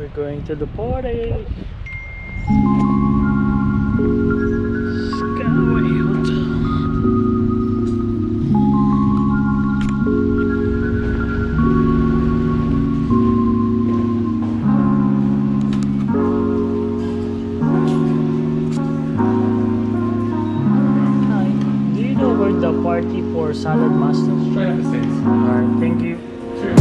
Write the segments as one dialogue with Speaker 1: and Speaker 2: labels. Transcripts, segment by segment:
Speaker 1: We're going to the party. Skyway Hotel. Hi. Do you know where the party for Saladmaster?
Speaker 2: Right up the stairs.
Speaker 1: Alright, thank you.
Speaker 2: Sure.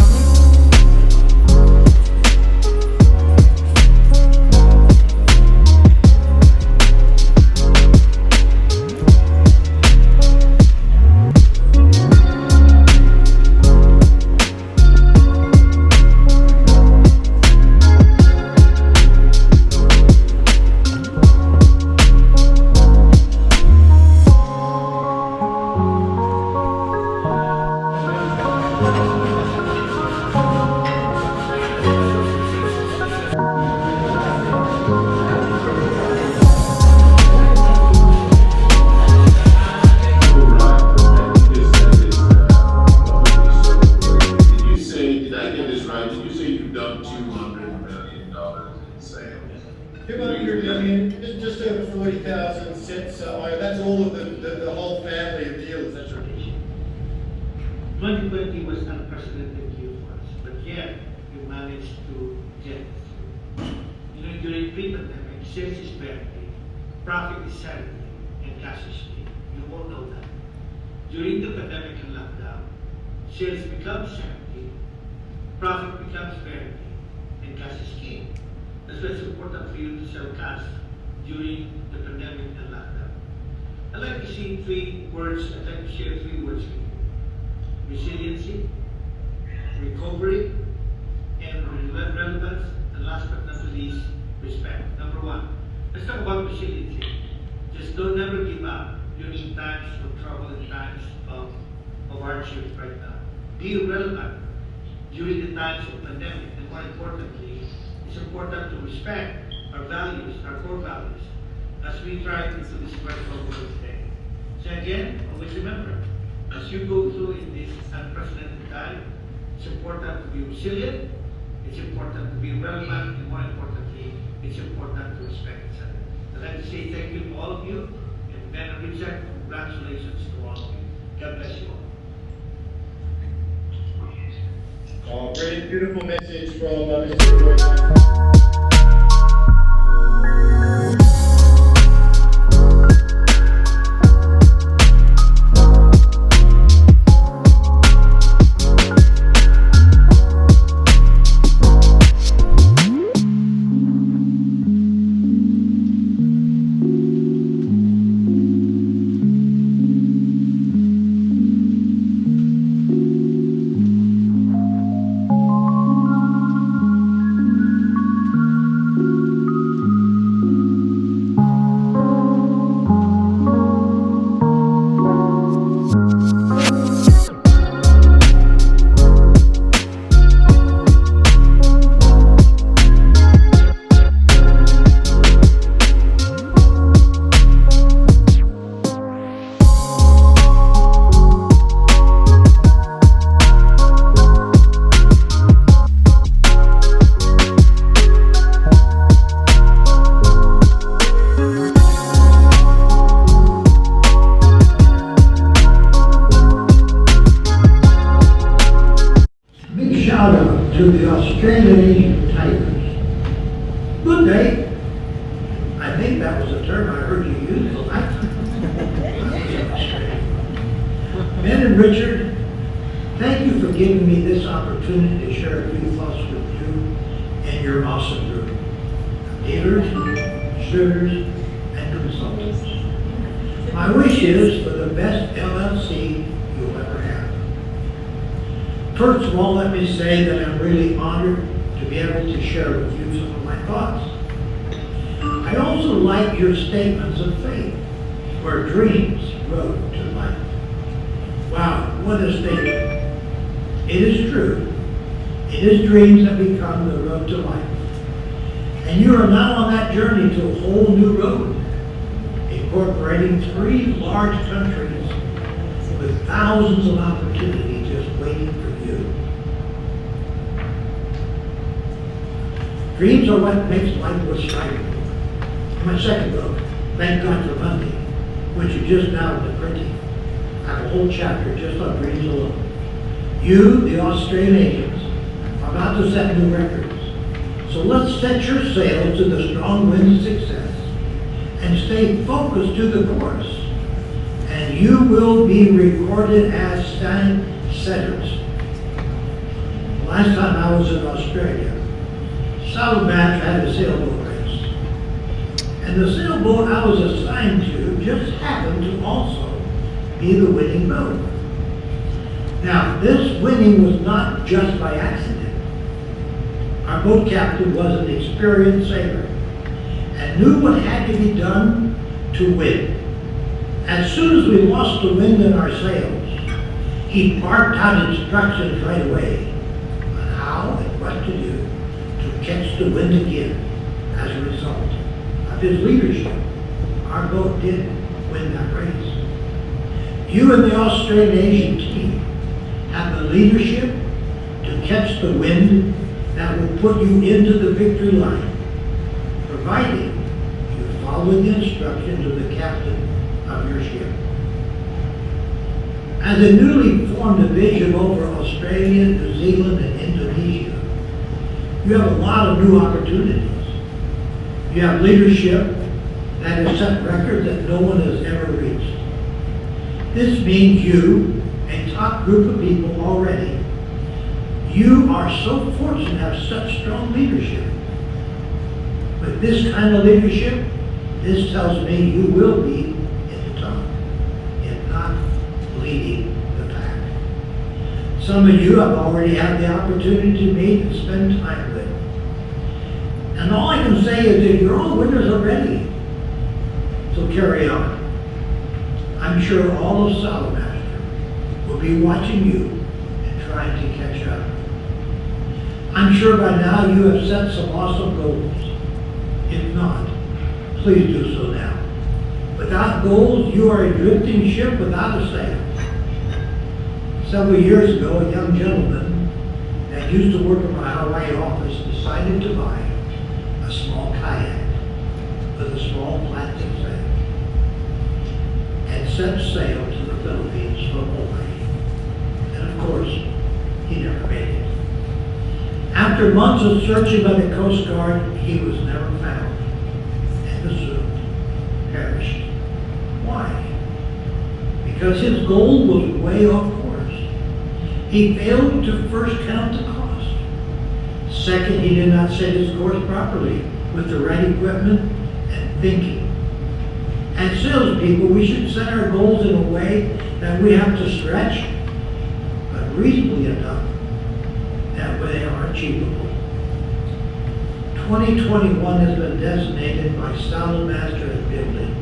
Speaker 3: Just over 40,000 sets. That's all of the whole family of dealers. That's right.
Speaker 4: 2020 was unprecedented year for us, but yet we managed to get through. During pre-pandemic, sales is parity, profit is sanity, and cash is king. You all know that. During the pandemic and lockdown, sales becomes sanity, profit becomes parity, and cash is king. That's why it's important for you to sell cash during the pandemic and lockdown. I'd like to see three words, I'd like to share three words with you. Resiliency, recovery, and relevance, and last but not least, respect. Number one, let's talk about resiliency. Just don't never give up during times of trouble and times of hardship right now. Be relevant during the times of pandemic, and more importantly, it's important to respect our values, our core values, as we try into this virtual world today. So again, always remember, as you go through in this unprecedented time, it's important to be resilient, it's important to be relevant, and more importantly, it's important to respect each other. I'd like to say thank you to all of you, and Ben and Richard, congratulations to all of you. God bless you all.
Speaker 3: Oh, brilliant, beautiful message from Mr. Roy.
Speaker 5: To the Australian Tigers. Good day. I think that was a term I heard you use. Ben and Richard, thank you for giving me this opportunity to share a few thoughts with you and your awesome group. Dealers, distributors, and consultants. My wish is for the best LLC you'll ever have. First of all, let me say that I'm really honored to be able to share with you some of my thoughts. I also like your statements of faith, where dreams grow to life. Wow, what a statement. It is true. It is dreams that become the road to life. And you are now on that journey to a whole new road, incorporating 3 large countries with thousands of opportunities just waiting for you. Dreams are what makes life worth striving for. In my second book, Thank God for Monday, which is just now in the printing, I have a whole chapter just on dreams alone. You, the Australian agents, are about to set new records. So let's set your sail to the strong wind of success and stay focused to the course. And you will be recorded as setters. Last time I was in Australia, Saladmaster had a sailboat race. And the sailboat I was assigned to just happened to also be the winning boat. Now, this winning was not just by accident. Our boat captain was an experienced sailor and knew what had to be done to win. As soon as we lost the wind in our sails, he barked out instructions right away on how and what to do to catch the wind again. As a result of his leadership, our boat did win that race. You and the Australian Asian team have the leadership to catch the wind that will put you into the victory line, providing you follow the instructions of the captain of your ship. As a newly formed division over Australia, New Zealand, and Indonesia, you have a lot of new opportunities. You have leadership that has set records that no one has ever reached. This means you, a top group of people already, you are so fortunate to have such strong leadership. With this kind of leadership, this tells me you will be in the top, if not leading the pack. Some of you have already had the opportunity to meet and spend time with. And all I can say is that you're all winners already. So carry on. I'm sure all of Saladmaster will be watching you and trying to catch up. I'm sure by now you have set some awesome goals. If not, please do so now. Without goals, you are a drifting ship without a sail. Several years ago, a young gentleman that used to work in my Hawaii office decided to buy a small kayak with a small plastic sail and set sail to the Philippines from Hawaii. And of course, he never made it. After months of searching by the Coast Guard, he was never found and assumed perished. Why? Because his goal was way off course. He failed to first count the cost. Second, he did not set his course properly with the right equipment and thinking. As salespeople, we should set our goals in a way that we have to stretch, but reasonably enough that they are achievable. 2021 has been designated by Saladmaster as building.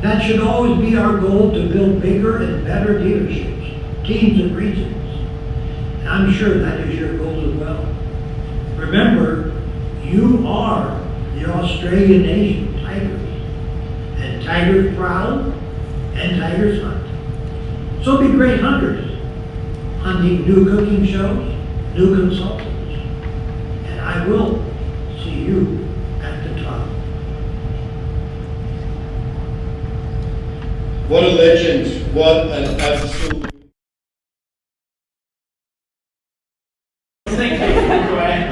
Speaker 5: That should always be our goal, to build bigger and better dealerships, teams, and regions. And I'm sure that is your goal as well. Remember, you are the Australian Asian tigers. And tigers prowl and tigers hunt. So be great hunters, hunting new cooking shows, new consultants, and I will see you at the top.
Speaker 3: What a legend, what an absolute...
Speaker 4: Thank you, Brian.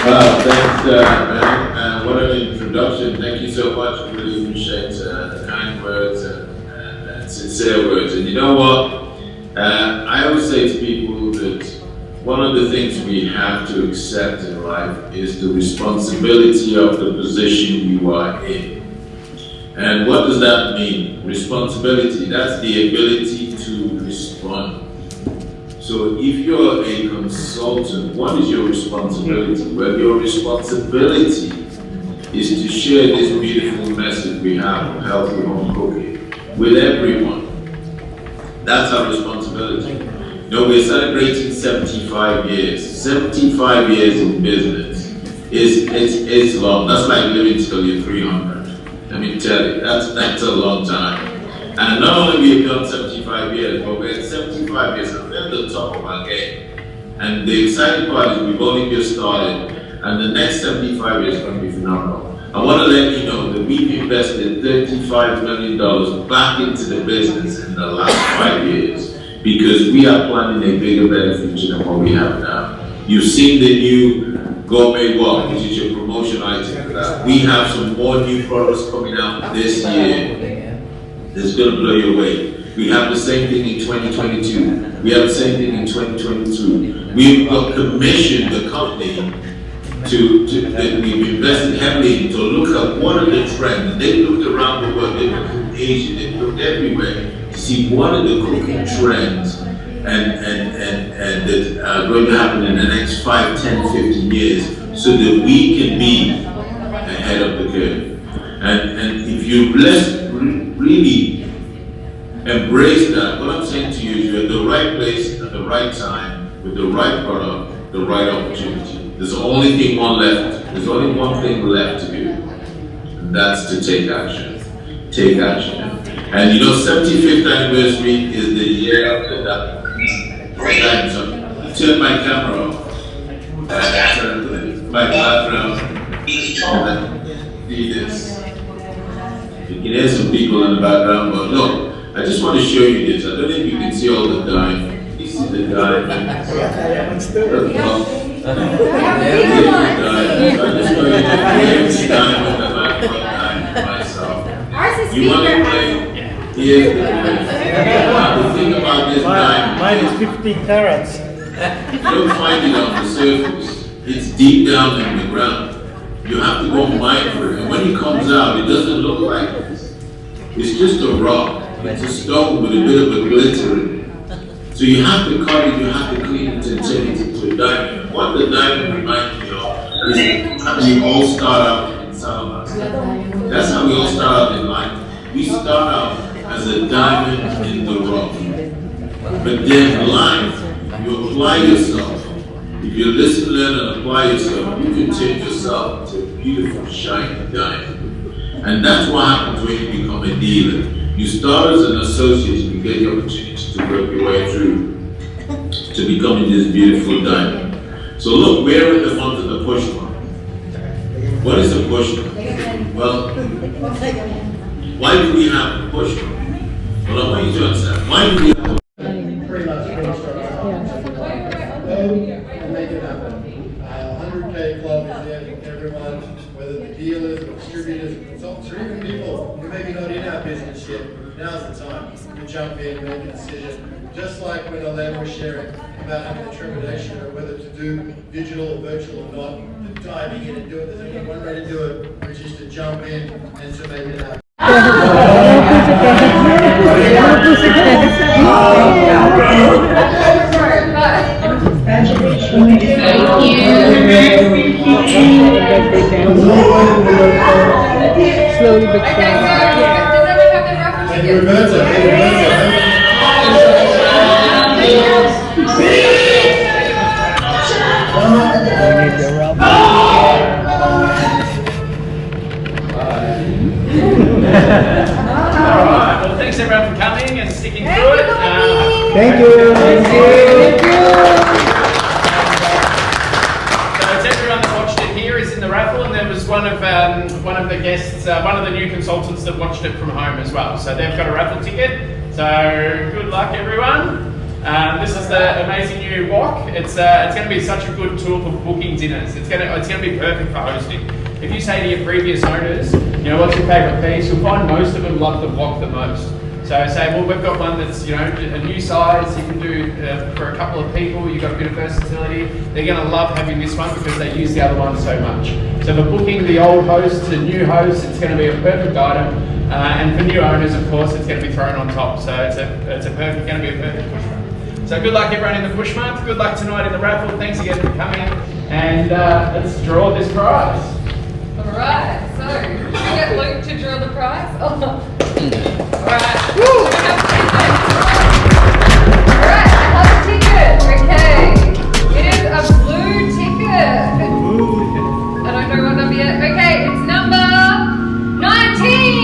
Speaker 2: Wow, thanks, man. What an introduction. Thank you so much. Really appreciate the kind words and sincere words. And you know what? I always say to people that one of the things we have to accept in life is the responsibility of the position you are in. And what does that mean? Responsibility, that's the ability to respond. So if you're a consultant, what is your responsibility? Well, your responsibility is to share this beautiful message we have of healthy home cooking with everyone. That's our responsibility. You know, we're celebrating 75 years. 75 years in business is long. That's like living till you're 300. Let me tell you, that's a long time. And not only we've done 75 years, but we're at 75 years and we're at the top of our game. And the exciting part is we've only just started, and the next 75 years is going to be phenomenal. I want to let you know that we've invested $35 million back into the business in the last 5 years because we are planning a bigger, better future than what we have now. You've seen the new gourmet wok, which is your promotion item for that. We have some more new products coming out this year. It's going to blow you away. We have the same thing in 2022. We have the same thing in 2022. We've got commissioned the company that we've invested heavily in to look at what are the trends. They looked around the world, they looked in Asia, they looked everywhere to see what are the cooking trends and that are going to happen in the next 5, 10, 15 years so that we can be ahead of the curve. And if you really embrace that, what I'm saying to you is you're at the right place at the right time with the right product, the right opportunity. There's only thing one left. There's only one thing left to do, and that's to take action. Take action. And you know, 75th anniversary is the year after that. Turn my camera off. My background. See this. You can hear some people in the background, but look, I just want to show you this. I don't know if you can see all the dime. You see the dime. I just show you the dime with the dime myself. You want to play? Here's the thing about this dime.
Speaker 1: Mine is 15 carats.
Speaker 2: You don't find it on the surface. It's deep down in the ground. You have to go mine for it. And when it comes out, it doesn't look like this. It's just a rock. It's a stone with a bit of a glitter in it. So you have to cut it, you have to clean it and turn it into a diamond. What the diamond reminds me of is how we all start out in Saladmaster. That's how we all start out in life. We start out as a diamond in the rock. But then in life, you apply yourself. If you listen, learn, and apply yourself, you can change yourself into a beautiful, shiny diamond. And that's what happens when you become a dealer. You start as an associate, you get the opportunity to work your way through to becoming this beautiful diamond. So look, we're in the month of the push month. What is the push month? Well, why do we have the push month? Well, I want you to understand. Why do we have the
Speaker 3: Pretty much finished and make it happen. 100K club is there for everyone, whether the dealers or distributors or consultants or even people who maybe not in our business yet. Now's the time to jump in, make a decision. Just like when Alan was sharing about having the determination of whether to do digital or virtual or not, to diving in and do it. There's only one way to do it, which is to jump in and to make it happen.
Speaker 6: Slowly but surely.
Speaker 3: And Roberta,
Speaker 7: Alright, well thanks everyone for coming and sticking through it.
Speaker 5: Thank you. Thank you.
Speaker 7: So to everyone that watched it here is in the raffle, and there was one of the guests, one of the new consultants that watched it from home as well. So they've got a raffle ticket. So good luck, everyone. This is the amazing new wok. It's going to be such a good tool for booking dinners. It's going to be perfect for hosting. If you say to your previous owners, you know, what's your favourite piece, you'll find most of them love the wok the most. So say, well, we've got one that's, you know, a new size, you can do for a couple of people, you've got a bit of versatility. They're going to love having this one because they use the other one so much. So for booking the old host to new host, it's going to be a perfect item. And for new owners, of course, it's going to be thrown on top. So it's going to be a perfect push month. So good luck everyone in the push month. Good luck tonight in the raffle. Thanks again for coming. And let's draw this prize.
Speaker 6: Alright, so should we get Luke to draw the prize? Alright. Alright, I have a ticket. Okay. It is a blue ticket. I don't know what number yet. Okay, it's number 19.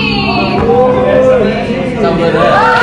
Speaker 1: Number there.